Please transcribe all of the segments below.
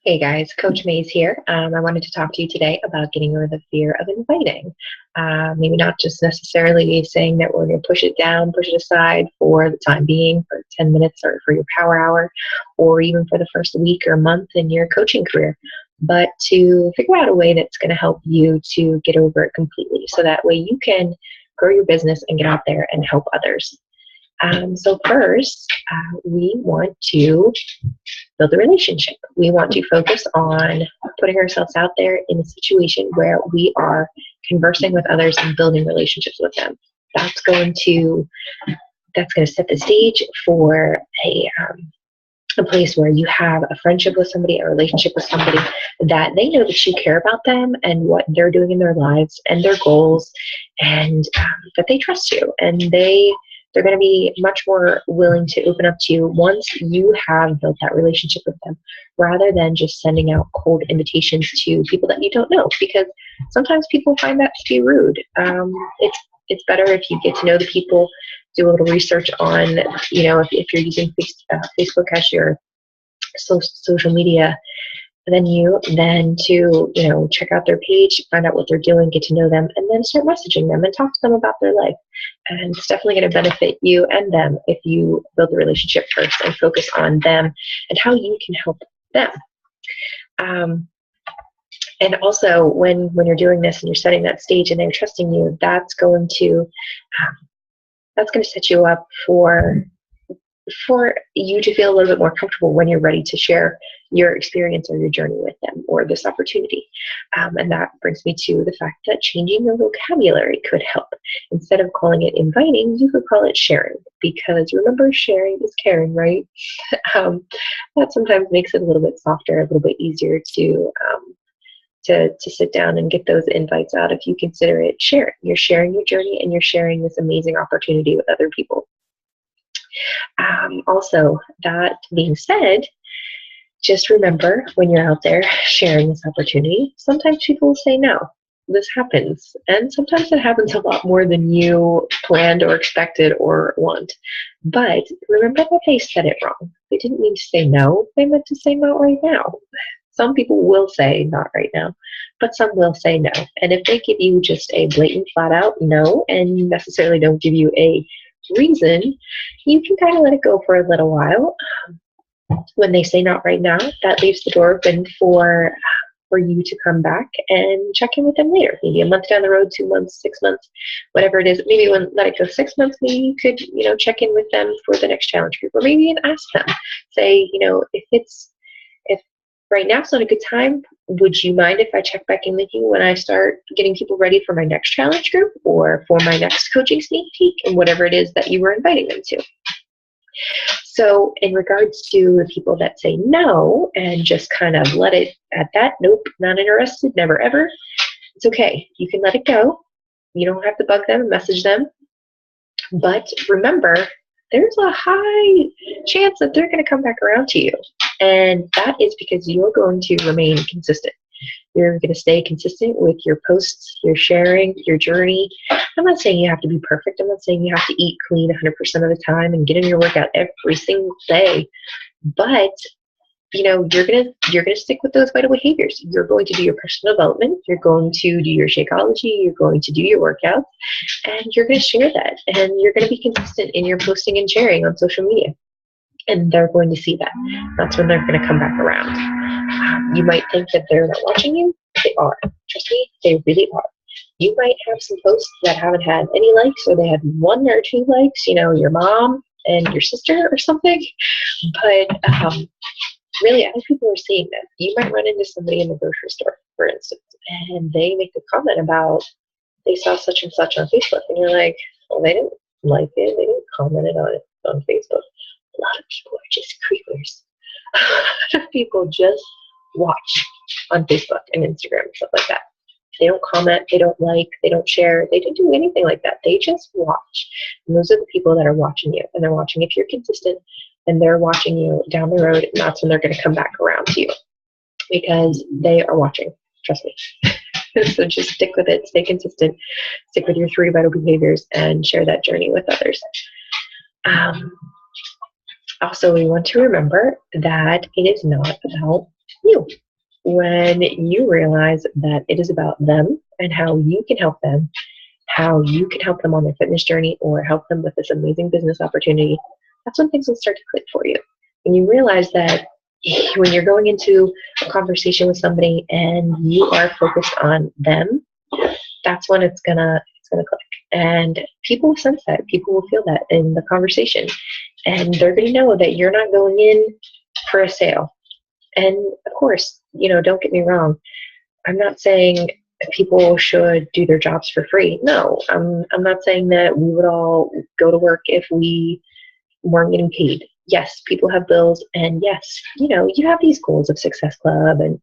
Hey guys, Coach Mays here. I wanted to talk to you today about getting over the fear of inviting. Maybe not just necessarily saying that we're going to push it down, push it aside for the time being, for 10 minutes or for your power hour, or even for the first week or month in your coaching career, but to figure out a way that's going to help you to get over it completely. So that way you can grow your business and get out there and help others. So first, we want to build a relationship. We want to focus on putting ourselves out there in a situation where we are conversing with others and building relationships with them. That's going to set the stage for a place where you have a friendship with somebody, a relationship with somebody that they know that you care about them and what they're doing in their lives and their goals, and that they trust you, and they're going to be much more willing to open up to you once you have built that relationship with them, rather than just sending out cold invitations to people that you don't know, because sometimes people find that to be rude. It's better if you get to know the people, do a little research on, if you're using Facebook as your social media venue, then to, check out their page, find out what they're doing, get to know them, and then start messaging them and talk to them about their life. And it's definitely going to benefit you and them if you build the relationship first and focus on them and how you can help them. And also, when you're doing this and you're setting that stage and they're trusting you, that's going to set you up for you to feel a little bit more comfortable when you're ready to share your experience or your journey with them or this opportunity. And that brings me to the fact that changing your vocabulary could help. Instead of calling it inviting, you could call it sharing, because remember, sharing is caring, right? That sometimes makes it a little bit softer, a little bit easier to sit down and get those invites out if you consider it sharing. You're sharing your journey and you're sharing this amazing opportunity with other people. Also, that being said, just remember, when you're out there sharing this opportunity, sometimes people will say no. This happens, and sometimes it happens a lot more than you planned or expected or want. But remember that they said it wrong. They didn't mean to say no. They meant to say not right now. Some people will say not right now, but some will say no. And if they give you just a blatant, flat out no, and necessarily don't give you a reason, you can kind of let it go for a little while. When they say not right now, that leaves the door open for you to come back and check in with them later. Maybe a month down the road, 2 months, 6 months, whatever it is. Maybe let it go 6 months. Maybe you could, check in with them for the next challenge group, or maybe even ask them. Say, if right now it's not a good time, would you mind if I check back in with you when I start getting people ready for my next challenge group or for my next coaching sneak peek, and whatever it is that you were inviting them to? So in regards to the people that say no and just kind of let it at that, nope, not interested, never ever, it's okay. You can let it go. You don't have to bug them and message them. But remember, there's a high chance that they're going to come back around to you. And that is because you're going to remain consistent. You're going to stay consistent with your posts, your sharing, your journey. I'm not saying you have to be perfect. I'm not saying you have to eat clean 100% of the time and get in your workout every single day. But you're gonna stick with those vital behaviors. You're going to do your personal development. You're going to do your Shakeology. You're going to do your workouts, and you're going to share that. And you're going to be consistent in your posting and sharing on social media. And they're going to see that. That's when they're going to come back around. You might think that they're not watching you. They are. Trust me, they really are. You might have some posts that haven't had any likes, or they had 1 or 2 likes, your mom and your sister or something. But really, other people are seeing that. You might run into somebody in the grocery store, for instance, and they make a comment about they saw such and such on Facebook, and you're like, well, they didn't like it. They didn't comment on it on Facebook. A lot of people are just creepers. A lot of people just watch on Facebook and Instagram and stuff like that. They don't comment, they don't like, they don't share, they don't do anything like that. They just watch. And those are the people that are watching you. And they're watching if you're consistent, and they're watching you down the road, and that's when they're going to come back around to you, because they are watching. Trust me. So just stick with it, stay consistent, stick with your 3 vital behaviors, and share that journey with others. Also, we want to remember that it is not about you. When you realize that it is about them and how you can help them, how you can help them on their fitness journey or help them with this amazing business opportunity, that's when things will start to click for you. When you realize that when you're going into a conversation with somebody and you are focused on them, that's when it's gonna click. And people will sense that. People will feel that in the conversation. And they're gonna know that you're not going in for a sale. And of course, don't get me wrong. I'm not saying people should do their jobs for free. No, I'm not saying that we would all go to work if we weren't getting paid. Yes, people have bills, and yes, you have these goals of Success Club, and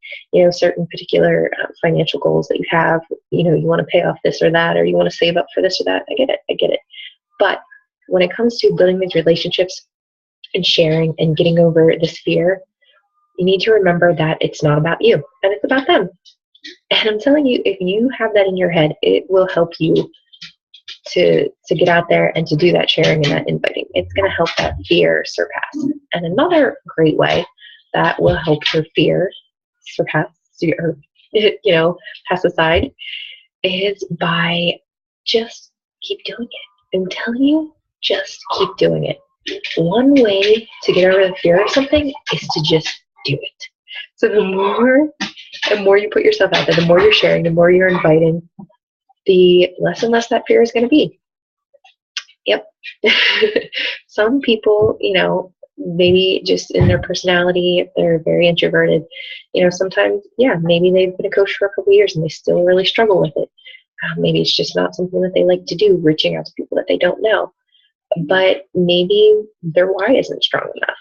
certain particular financial goals that you have. You want to pay off this or that, or you want to save up for this or that. I get it. But when it comes to building these relationships and sharing and getting over this fear, you need to remember that it's not about you, and it's about them. And I'm telling you, if you have that in your head, it will help you to get out there and to do that sharing and that inviting. It's going to help that fear surpass. And another great way that will help your fear surpass or pass aside is by just keep doing it. I'm telling you, just keep doing it. One way to get over the fear of something is to just do it. So the more you put yourself out there, the more you're sharing, the more you're inviting, the less and less that fear is going to be. Yep. Some people, maybe just in their personality, if they're very introverted, sometimes, maybe they've been a coach for a couple of years and they still really struggle with it. Maybe it's just not something that they like to do, reaching out to people that they don't know. But maybe their why isn't strong enough.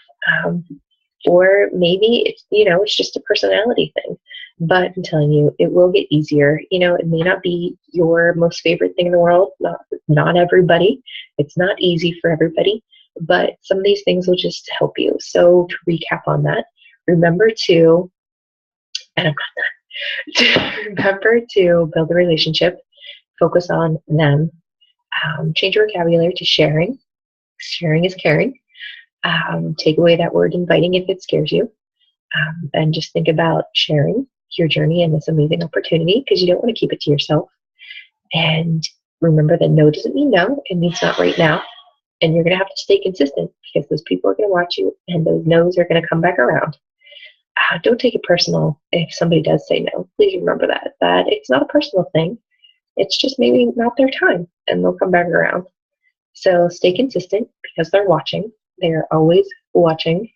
Or maybe it's just a personality thing. But I'm telling you, it will get easier. It may not be your most favorite thing in the world. Not everybody. It's not easy for everybody. But some of these things will just help you. So to recap on that, remember to build a relationship, focus on them, change your vocabulary to sharing. Sharing is caring. Take away that word inviting if it scares you. And just think about sharing your journey and this amazing opportunity, because you don't want to keep it to yourself. And remember that no doesn't mean no. It means not right now. And you're going to have to stay consistent, because those people are going to watch you and those no's are going to come back around. Don't take it personal if somebody does say no. Please remember that it's not a personal thing. It's just maybe not their time, and they'll come back around. So stay consistent, because they're watching. They're always watching.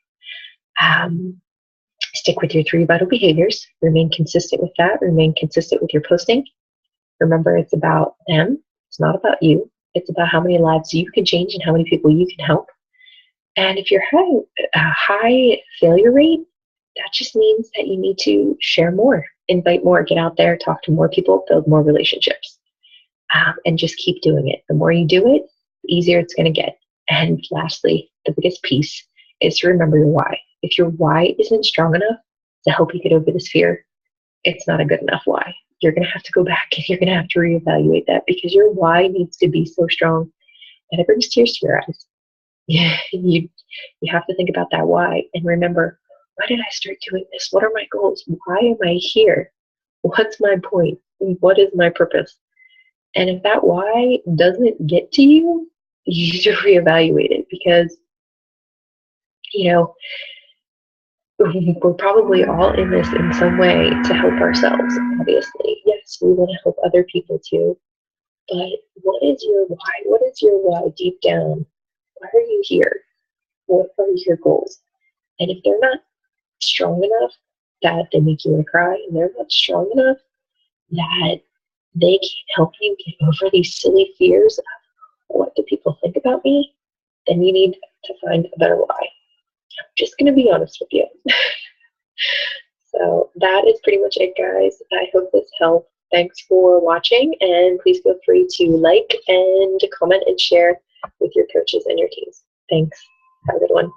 Stick with your 3 vital behaviors. Remain consistent with that. Remain consistent with your posting. Remember, it's about them. It's not about you. It's about how many lives you can change and how many people you can help. And if you're having a high failure rate, that just means that you need to share more, invite more, get out there, talk to more people, build more relationships, and just keep doing it. The more you do it, the easier it's going to get. And lastly, the biggest piece is to remember your why. If your why isn't strong enough to help you get over this fear, it's not a good enough why. You're going to have to go back and you're going to have to reevaluate that, because your why needs to be so strong that it brings tears to your eyes. You have to think about that why and remember, why did I start doing this? What are my goals? Why am I here? What's my point? What is my purpose? And if that why doesn't get to you, you need to reevaluate it, because we're probably all in this in some way to help ourselves, obviously. Yes, we want to help other people too. But what is your why? What is your why deep down? Why are you here? What are your goals? And if they're not strong enough that they make you want to cry, and they're not strong enough that they can help you get over these silly fears of what do people think about me, then you need to find a better why. I'm just going to be honest with you. So that is pretty much it, guys. I hope this helped. Thanks for watching, and please feel free to like and comment and share with your coaches and your teams. Thanks. Have a good one.